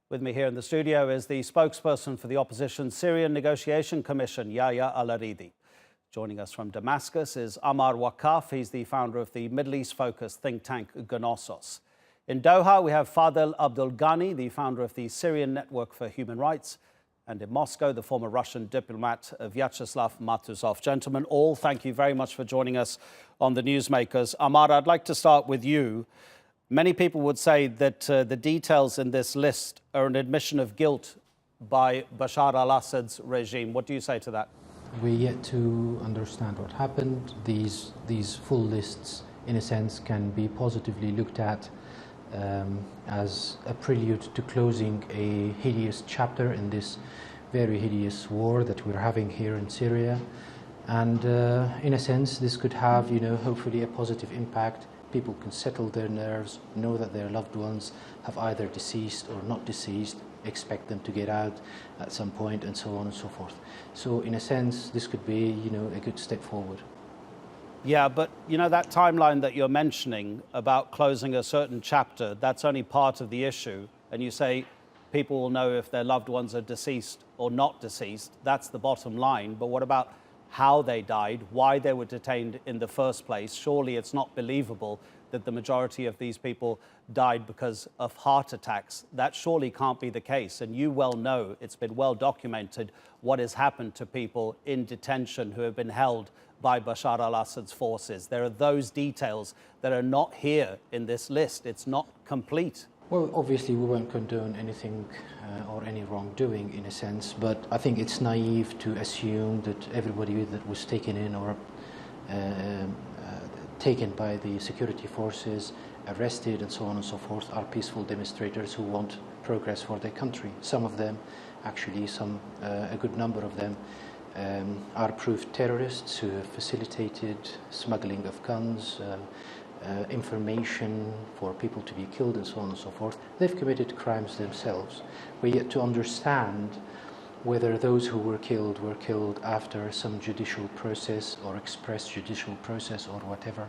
With me here in the studio is the spokesperson for the opposition Syrian Negotiation Commission, Yahya Al-Aridi. Joining us from Damascus is Ammar Wakaf. He's the founder of the Middle East-focused think tank Gnosos. In Doha, we have Fadel Abdul Ghany, the founder of the Syrian Network for Human Rights. And in Moscow, the former Russian diplomat Vyacheslav Matuzov. Gentlemen, all, thank you very much for joining us on the Newsmakers. Ammar, I'd like to start with you. Many people would say that the details in this list are an admission of guilt by Bashar al-Assad's regime. What do you say to that? We're yet to understand what happened. These full lists, in a sense, can be positively looked at as a prelude to closing a hideous chapter in this very hideous war that we're having here in Syria. And in a sense, this could have, hopefully a positive impact. People can settle their nerves, know that their loved ones have either deceased or not deceased, expect them to get out at some point, and so on and so forth. So in a sense, this could be, a good step forward. Yeah, but that timeline that you're mentioning about closing a certain chapter, that's only part of the issue. And you say people will know if their loved ones are deceased or not deceased. That's the bottom line. But what about how they died, why they were detained in the first place? Surely it's not believable that the majority of these people died because of heart attacks. That surely can't be the case. And you well know, it's been well documented, what has happened to people in detention who have been held by Bashar al-Assad's forces. There are those details that are not here in this list. It's not complete. Well, obviously we won't condone anything or any wrongdoing in a sense, but I think it's naive to assume that everybody that was taken in or taken by the security forces, arrested and so on and so forth, are peaceful demonstrators who want progress for their country. Some of them, actually a good number of them, are proved terrorists who have facilitated smuggling of guns, information for people to be killed and so on and so forth. They've committed crimes themselves. We're yet to understand whether those who were killed after some judicial process or express judicial process or whatever,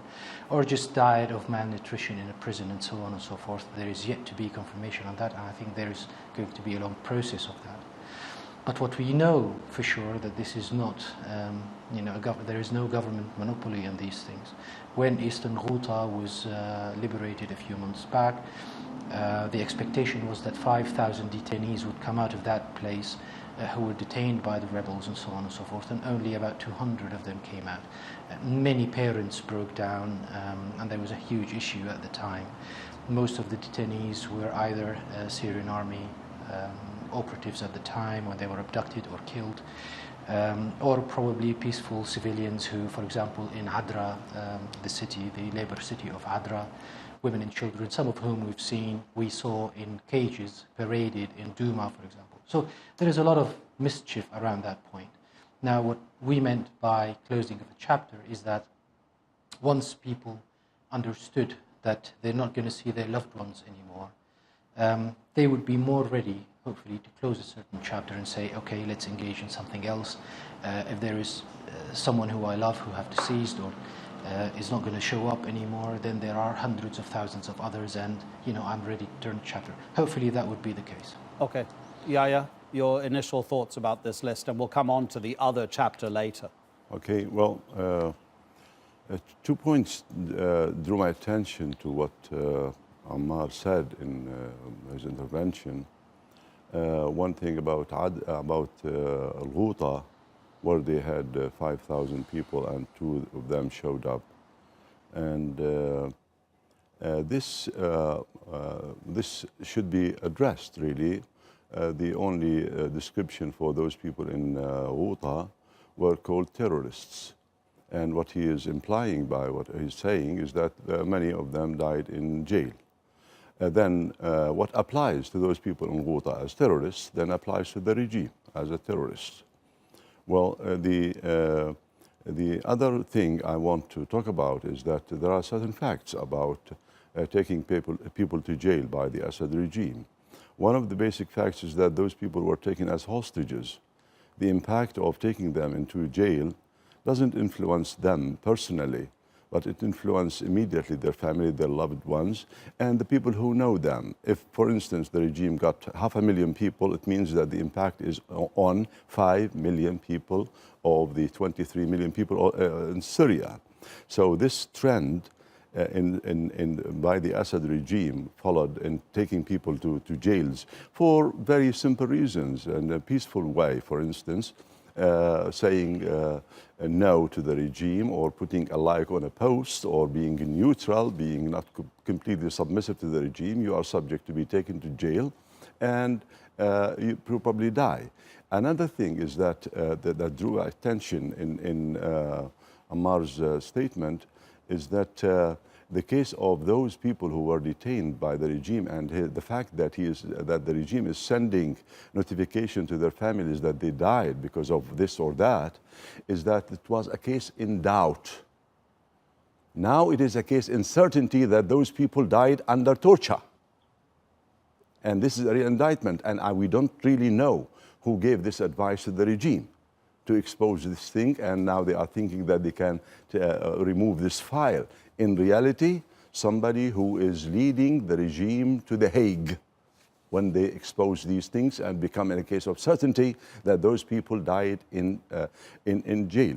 or just died of malnutrition in a prison and so on and so forth. There is yet to be confirmation on that, and I think there is going to be a long process of that. But what we know for sure that this is not, there is no government monopoly on these things. When Eastern Ghouta was liberated a few months back, the expectation was that 5,000 detainees would come out of that place who were detained by the rebels and so on and so forth, and only about 200 of them came out. Many parents broke down, and there was a huge issue at the time. Most of the detainees were either Syrian army operatives at the time when they were abducted or killed, or probably peaceful civilians who, for example, in Adra, the labor city of Adra, women and children, some of whom we saw in cages paraded in Douma, for example. So there is a lot of mischief around that point. Now, what we meant by closing of a chapter is that once people understood that they're not going to see their loved ones anymore, they would be more ready, hopefully, to close a certain chapter and say, okay, let's engage in something else. If there is someone who I love who have deceased or is not going to show up anymore, then there are hundreds of thousands of others, and I'm ready to turn chapter. Hopefully that would be the case. Okay. Yahya, your initial thoughts about this list, and we'll come on to the other chapter later. Okay, well, 2 points drew my attention to what Ammar said in his intervention. One thing about Al-Ghouta, where they had 5,000 people and 2 of them showed up. And this should be addressed, really. The only description for those people in Ghouta were called terrorists. And what he is implying by what he's saying is that many of them died in jail. Then what applies to those people in Ghouta as terrorists then applies to the regime as a terrorist. Well, the other thing I want to talk about is that there are certain facts about taking people to jail by the Assad regime. One of the basic facts is that those people were taken as hostages. The impact of taking them into jail doesn't influence them personally, but it influences immediately their family, their loved ones, and the people who know them. If, for instance, the regime got 500,000 people, it means that the impact is on 5 million people of the 23 million people in Syria. So this trend by the Assad regime followed in taking people to jails for very simple reasons, in a peaceful way, for instance, saying no to the regime, or putting a like on a post, or being neutral, being not completely submissive to the regime. You are subject to be taken to jail, and you probably die. Another thing is that that drew attention in Ammar's statement is that the case of those people who were detained by the regime, and the fact that that the regime is sending notification to their families that they died because of this or that, is that it was a case in doubt. Now it is a case in certainty that those people died under torture. And this is a re-indictment, and we don't really know who gave this advice to the regime to expose this thing, and now they are thinking that they can remove this file. In reality, somebody who is leading the regime to The Hague when they expose these things and become in a case of certainty that those people died in jail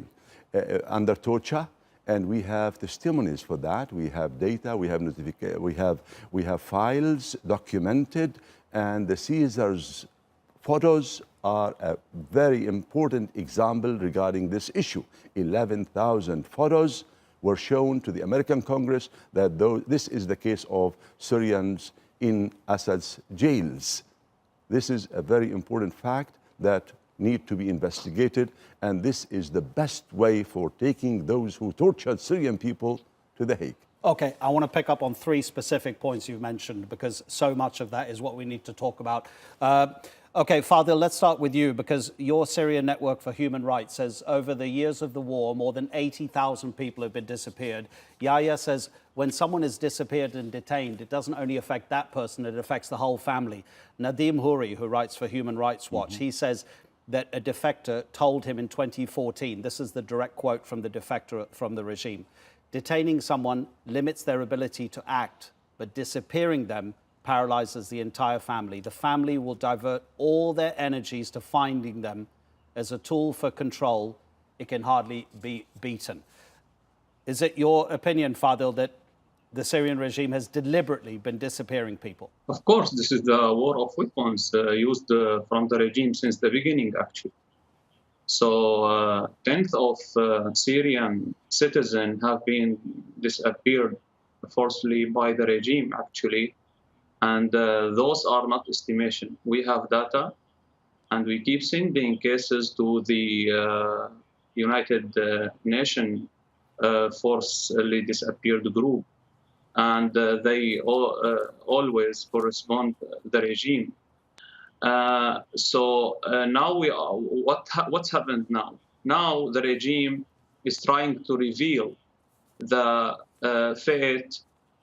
under torture. And we have testimonies for that. We have data, we have we have files documented, and the Caesar's photos are a very important example regarding this issue. 11,000 photos were shown to the American Congress that this is the case of Syrians in Assad's jails. This is a very important fact that need to be investigated, and this is the best way for taking those who tortured Syrian people to The Hague. Okay, I want to pick up on 3 specific points you've mentioned, because so much of that is what we need to talk about. Okay, Fadel, let's start with you, because your Syrian Network for Human Rights says over the years of the war, more than 80,000 people have been disappeared. Yahya says when someone is disappeared and detained, it doesn't only affect that person, it affects the whole family. Nadim Houri, who writes for Human Rights Watch, he says that a defector told him in 2014, this is the direct quote from the defector from the regime, detaining someone limits their ability to act, but disappearing them paralyzes the entire family. The family will divert all their energies to finding them. As a tool for control, it can hardly be beaten. Is it your opinion, Fadel, that the Syrian regime has deliberately been disappearing people? Of course, this is the war of weapons used from the regime since the beginning, actually. So, tenth of Syrian citizens have been disappeared forcibly by the regime, actually. And those are not estimation. We have data, and we keep sending cases to the United Nations forcibly disappeared group, and they always correspond the regime. So now we are, what's happened now? Now the regime is trying to reveal the fate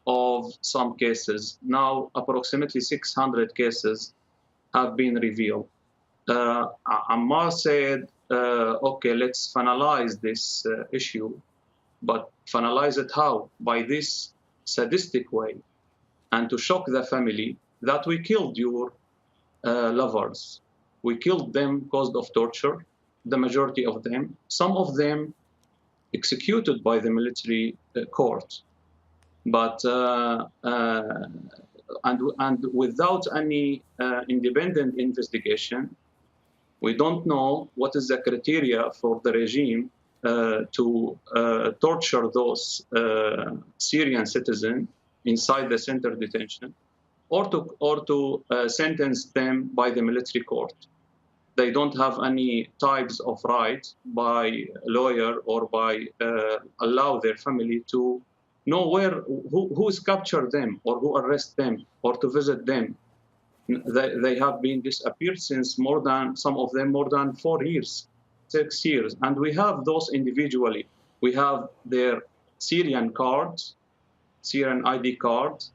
of some cases. Now approximately 600 cases have been revealed. Ammar said, okay, let's finalize this issue, but finalize it how? By this sadistic way, and to shock the family that we killed your lovers. We killed them because of torture, the majority of them, some of them executed by the military court. But and without any independent investigation, we don't know what is the criteria for the regime to torture those Syrian citizens inside the center detention, or to sentence them by the military court. They don't have any types of rights by lawyer or by allow their family to know who's captured them or who arrest them or to visit them. They have been disappeared since some of them more than 4 years, 6 years. And we have those individually. We have their Syrian cards, Syrian ID cards.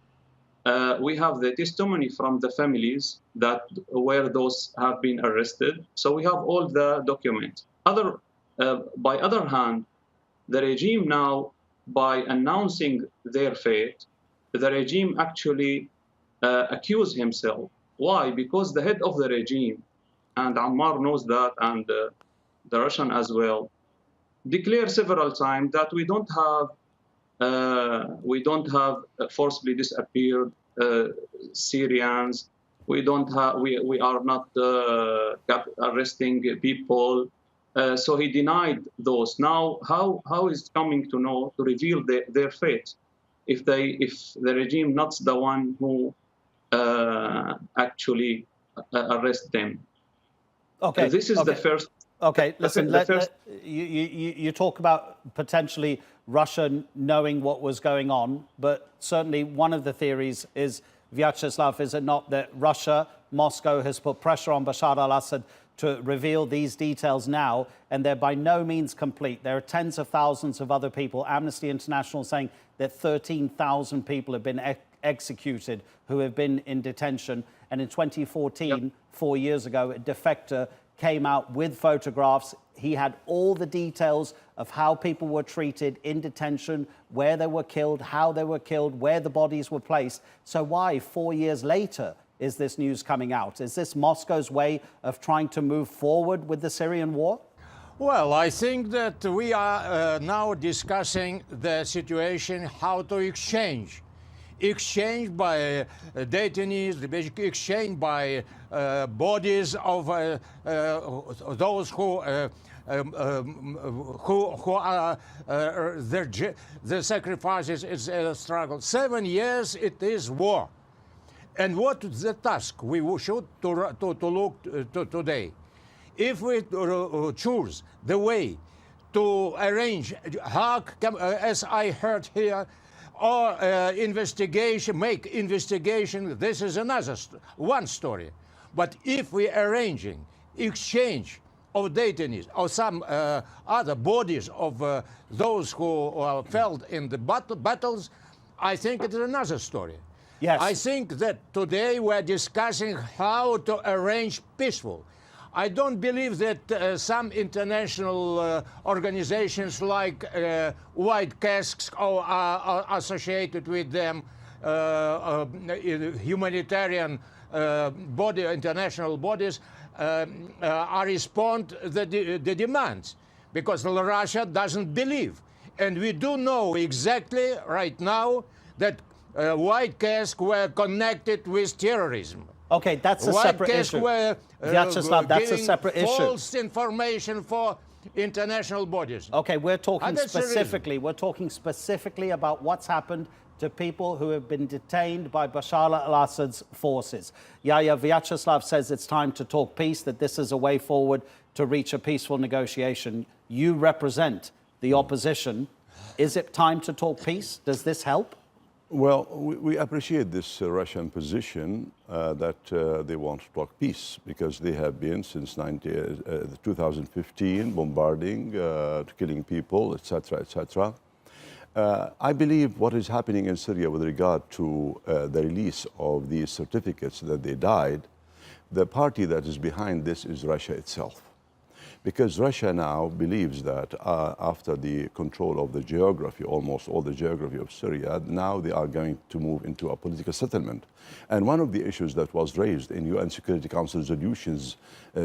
We have the testimony from the families that where those have been arrested. So we have all the documents. By other hand, the regime now by announcing their fate, the regime actually accused himself. Why? Because the head of the regime, and Ammar knows that, and the Russian as well, declared several times that we don't have forcibly disappeared Syrians. We are not arresting people. So he denied those. Now, how is coming to know to reveal their fate if the regime not the one who actually arrest them? Okay, this is the first. Okay, listen. You talk about potentially Russia knowing what was going on, but certainly one of the theories is, Vyacheslav, is it not, that Russia, Moscow, has put pressure on Bashar al-Assad to reveal these details now, and they're by no means complete. There are tens of thousands of other people. Amnesty International saying that 13,000 people have been executed who have been in detention. And in 2014, 4 years ago, a defector came out with photographs. He had all the details of how people were treated in detention, where they were killed, how they were killed, where the bodies were placed. So why, 4 years later, is this news coming out? Is this Moscow's way of trying to move forward with the Syrian war? Well, I think that we are now discussing the situation, how to exchange by detainees, exchange by bodies of those who are their sacrifices is a struggle. 7 years it is war. And what is the task we should to look to today? If we choose the way to arrange, as I heard here, or investigation, make investigation, this is another one story. But if we arranging exchange of detainees or some other bodies of those who fell in the battles, I think it is another story. Yes. I think that today we're discussing how to arrange peaceful. I don't believe that some international organizations like White Casks or are associated with them, humanitarian international bodies, are respond the demands, because Russia doesn't believe. And we do know exactly right now that White Casks were connected with terrorism. Okay, that's a separate issue. Vyacheslav, that's a separate issue. False information for international bodies. Okay, we're talking specifically. We're talking specifically about what's happened to people who have been detained by Bashar al-Assad's forces. Yahya, Vyacheslav says it's time to talk peace, that this is a way forward to reach a peaceful negotiation. You represent the opposition. Is it time to talk peace? Does this help? Well, we appreciate this Russian position that they want to talk peace, because they have been since 2015 bombarding, killing people, etc., etc. I believe what is happening in Syria with regard to the release of these certificates that they died, the party that is behind this is Russia itself. Because Russia now believes that after the control of the geography, almost all the geography of Syria, now they are going to move into a political settlement. And one of the issues that was raised in UN Security Council resolutions,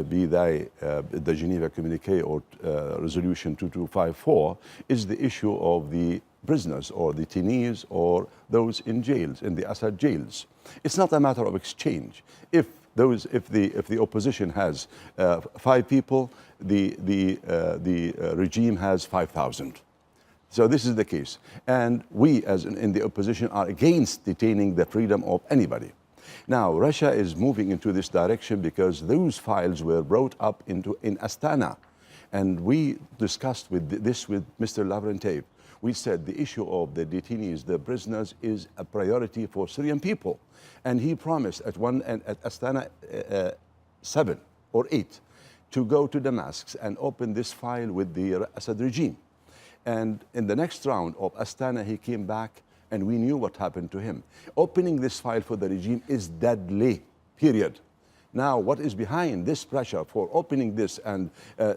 be they the Geneva Communique or Resolution 2254, is the issue of the prisoners or detainees or those in jails, in the Assad jails. It's not a matter of exchange. If the opposition has 5 people, the regime has 5,000. So this is the case. And we, as in the opposition, are against detaining the freedom of anybody. Now, Russia is moving into this direction because those files were brought up in Astana. And we discussed this with Mr. Lavrentiev. We said the issue of the detainees, the prisoners, is a priority for Syrian people. And he promised at Astana 7 or 8 to go to Damascus and open this file with the Assad regime. And in the next round of Astana, he came back and we knew what happened to him. Opening this file for the regime is deadly, period. Now, what is behind this pressure for opening this and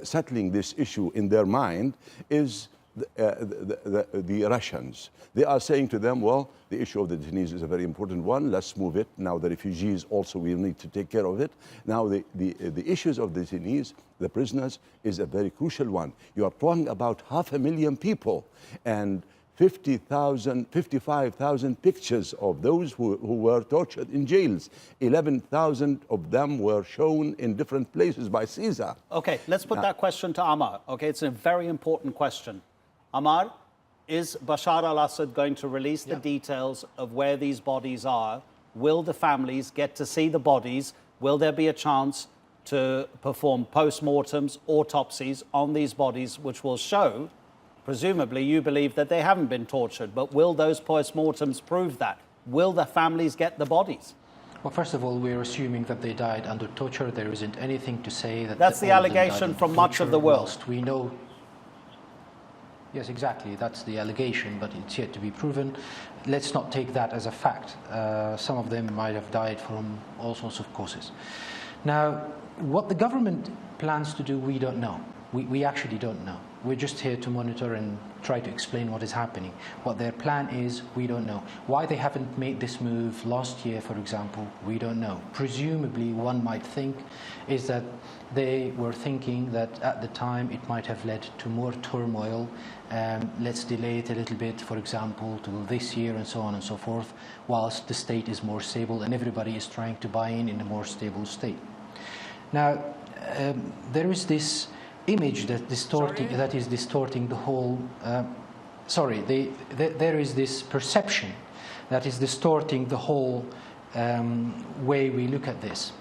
settling this issue in their mind is the Russians. They are saying to them, well, the issue of the detainees is a very important one. Let's move it. Now the refugees also, we need to take care of it. Now the issues of the detainees, the prisoners, is a very crucial one. You are talking about 500,000 people and 55,000 pictures of those who were tortured in jails. 11,000 of them were shown in different places by Caesar. Okay, let's put that question to Ammar. Okay, it's a very important question. Ammar, is Bashar al-Assad going to release the details of where these bodies are? Will the families get to see the bodies? Will there be a chance to perform post-mortems, autopsies on these bodies, which will show, presumably you believe that they haven't been tortured, but will those post-mortems prove that? Will the families get the bodies? Well, first of all, we're assuming that they died under torture. There isn't anything to say that... That's the allegation from much of the world. We know... Yes, exactly. That's the allegation, but it's yet to be proven. Let's not take that as a fact. Some of them might have died from all sorts of causes. Now, what the government plans to do, we don't know. We actually don't know. We're just here to monitor and try to explain what is happening. What their plan is, we don't know. Why they haven't made this move last year, for example, we don't know. Presumably, one might think, is that they were thinking that at the time it might have led to more turmoil. Let's delay it a little bit, for example, to this year and so on and so forth, whilst the state is more stable and everybody is trying to buy in a more stable state. Now, there is this image that is distorting the whole. There is this perception that is distorting the whole way we look at this.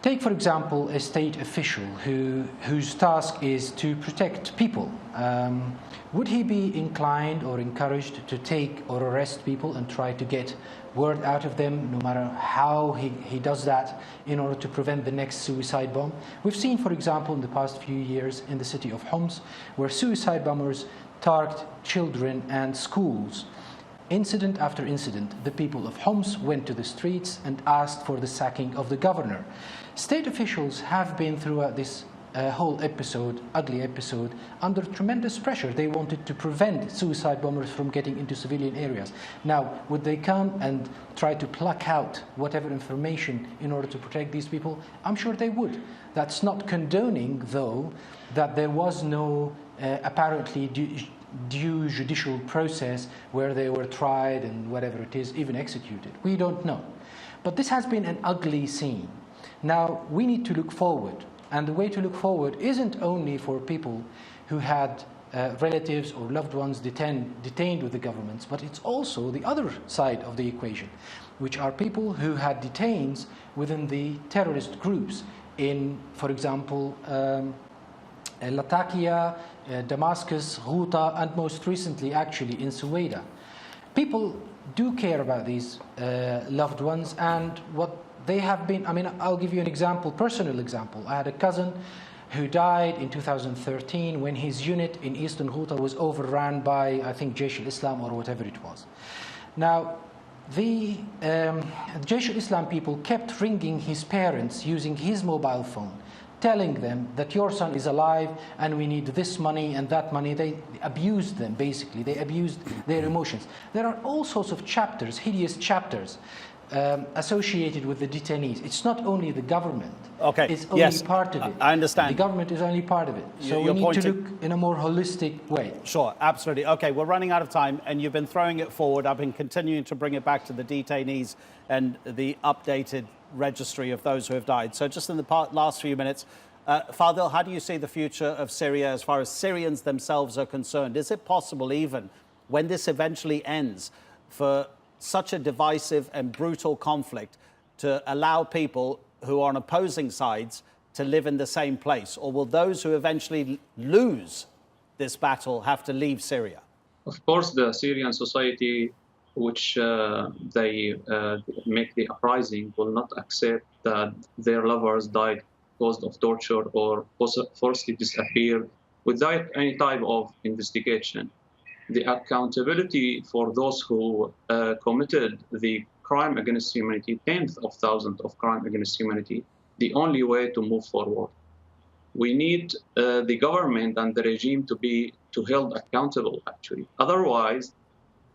Take, for example, a state official whose task is to protect people. Would he be inclined or encouraged to take or arrest people and try to get word out of them, no matter how he does that, in order to prevent the next suicide bomb? We've seen, for example, in the past few years in the city of Homs, where suicide bombers target children and schools. Incident after incident, the people of Homs went to the streets and asked for the sacking of the governor. State officials have been throughout this whole episode, ugly episode, under tremendous pressure. They wanted to prevent suicide bombers from getting into civilian areas. Now, would they come and try to pluck out whatever information in order to protect these people? I'm sure they would. That's not condoning, though, that there was no apparently due judicial process where they were tried and whatever it is, even executed. We don't know. But this has been an ugly scene. Now, we need to look forward. And the way to look forward isn't only for people who had relatives or loved ones detained with the governments, but it's also the other side of the equation, which are people who had detains within the terrorist groups in, for example, Latakia, Damascus, Ghouta, and most recently actually in Suwaida. People do care about these loved ones and what they have been. I mean, I'll give you an example, personal example. I had a cousin who died in 2013 when his unit in Eastern Ghouta was overrun by, I think, Jaish al-Islam or whatever it was. Now, the Jaish al-Islam people kept ringing his parents using his mobile phone, telling them that your son is alive and we need this money and that money. They abused them, basically. They abused their emotions. There are all sorts of chapters, hideous chapters, associated with the detainees. It's not only the government. Okay. It's only part of it. I understand. The government is only part of it. So we need to look in a more holistic way. Sure, absolutely. Okay, we're running out of time, and you've been throwing it forward. I've been continuing to bring it back to the detainees and the updated registry of those who have died. So just in the last few minutes, Fadel, how do you see the future of Syria as far as Syrians themselves are concerned? Is it possible, even when this eventually ends, for such a divisive and brutal conflict to allow people who are on opposing sides to live in the same place? Or will those who eventually lose this battle have to leave Syria? Of course, the Syrian society, which they make the uprising, will not accept that their lovers died because of torture or forcibly disappeared without any type of investigation. The accountability for those who committed the crime against humanity, tens of thousands of crimes against humanity, the only way to move forward. We need the government and the regime to be to held accountable, actually. Otherwise,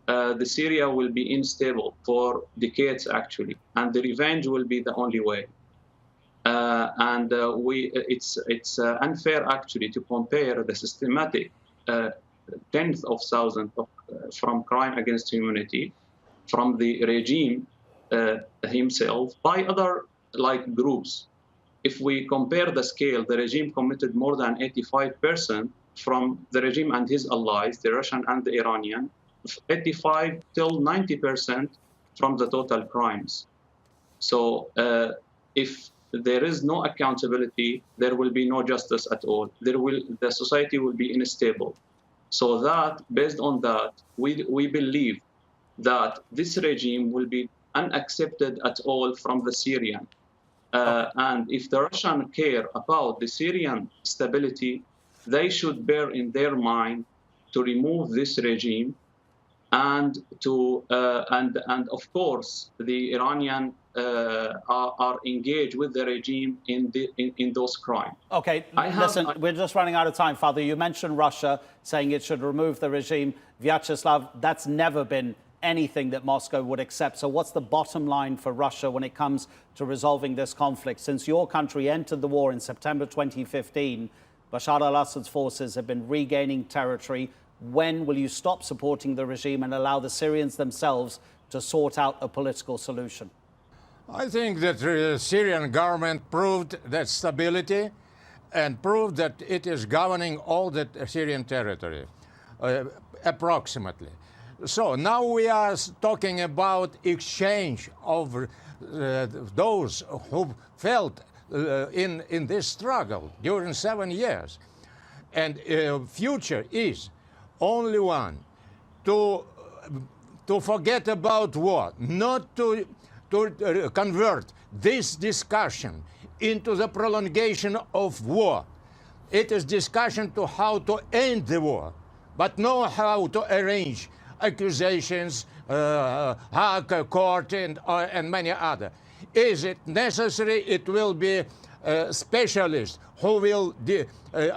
the Syria will be unstable for decades, actually, and the revenge will be the only way. It's unfair, actually, to compare the systematic tens of thousands from crime against humanity from the regime himself by other groups. If we compare the scale, the regime committed more than 85% from the regime and his allies, the Russian and the Iranian, 85 till 90% from the total crimes. So if there is no accountability, there will be no justice at all. The society will be unstable. So that, based on that, we believe that this regime will be unaccepted at all from the Syrian. And if the Russians care about the Syrian stability, they should bear in their mind to remove this regime, and of course the Iranian are engaged with the regime in those crimes. Okay, listen, we're just running out of time, Father. You mentioned Russia saying it should remove the regime. Vyacheslav, that's never been anything that Moscow would accept. So what's the bottom line for Russia when it comes to resolving this conflict? Since your country entered the war in September 2015, Bashar al-Assad's forces have been regaining territory. When will you stop supporting the regime and allow the Syrians themselves to sort out a political solution? I think that the Syrian government proved that stability and proved that it is governing all the Syrian territory, approximately. So now we are talking about exchange of those who felt in this struggle during 7 years. And future is only one, to forget about war, not to convert this discussion into the prolongation of war. It is discussion to how to end the war, but not how to arrange accusations, court, and many other. Is it necessary? It will be specialists who will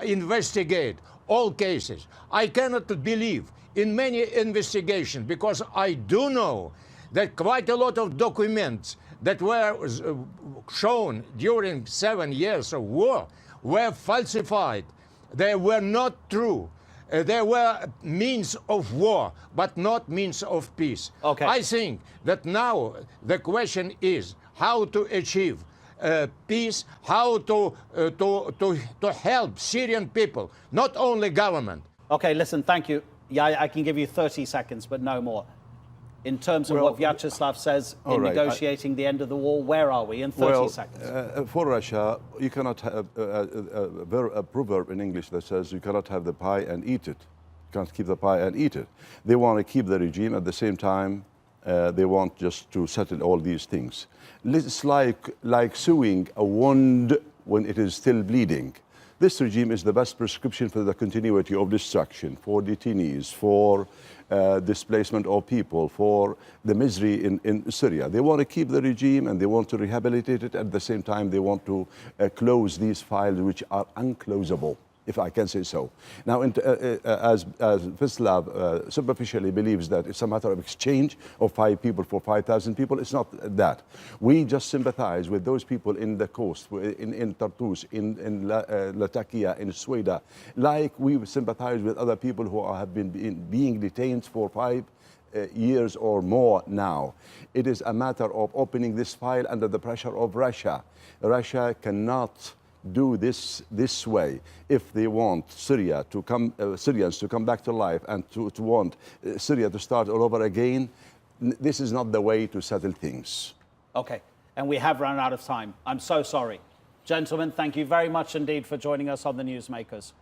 investigate all cases. I cannot believe in many investigations because I do know that quite a lot of documents that were shown during 7 years of war were falsified. They were not true. They were means of war, but not means of peace. Okay. I think that now the question is how to achieve peace, how to help Syrian people, not only government. Okay, listen, thank you. Yeah, I can give you 30 seconds, but no more. In terms of what Vyacheslav says in negotiating the end of the war, where are we in 30 seconds? For Russia, you cannot have a proverb in English that says you cannot have the pie and eat it. You can't keep the pie and eat it. They want to keep the regime. At the same time, they want just to settle all these things. It's like sewing a wound when it is still bleeding. This regime is the best prescription for the continuity of destruction, for detainees, for displacement of people, for the misery in Syria. They want to keep the regime and they want to rehabilitate it. At the same time, they want to close these files which are unclosable, if I can say so. Now, as Vyacheslav superficially believes that it's a matter of exchange of 5 people for 5,000 people, it's not that. We just sympathize with those people in the coast, in Tartus, in Latakia, in Sweden, like we sympathize with other people who have been being detained for 5 years or more now. It is a matter of opening this file under the pressure of Russia. Russia cannot do this way if they want Syria to come, Syrians to come back to life and to want Syria to start all over again. This is not the way to settle things. Okay, and we have run out of time. I'm so sorry. Gentlemen, thank you very much indeed for joining us on the Newsmakers.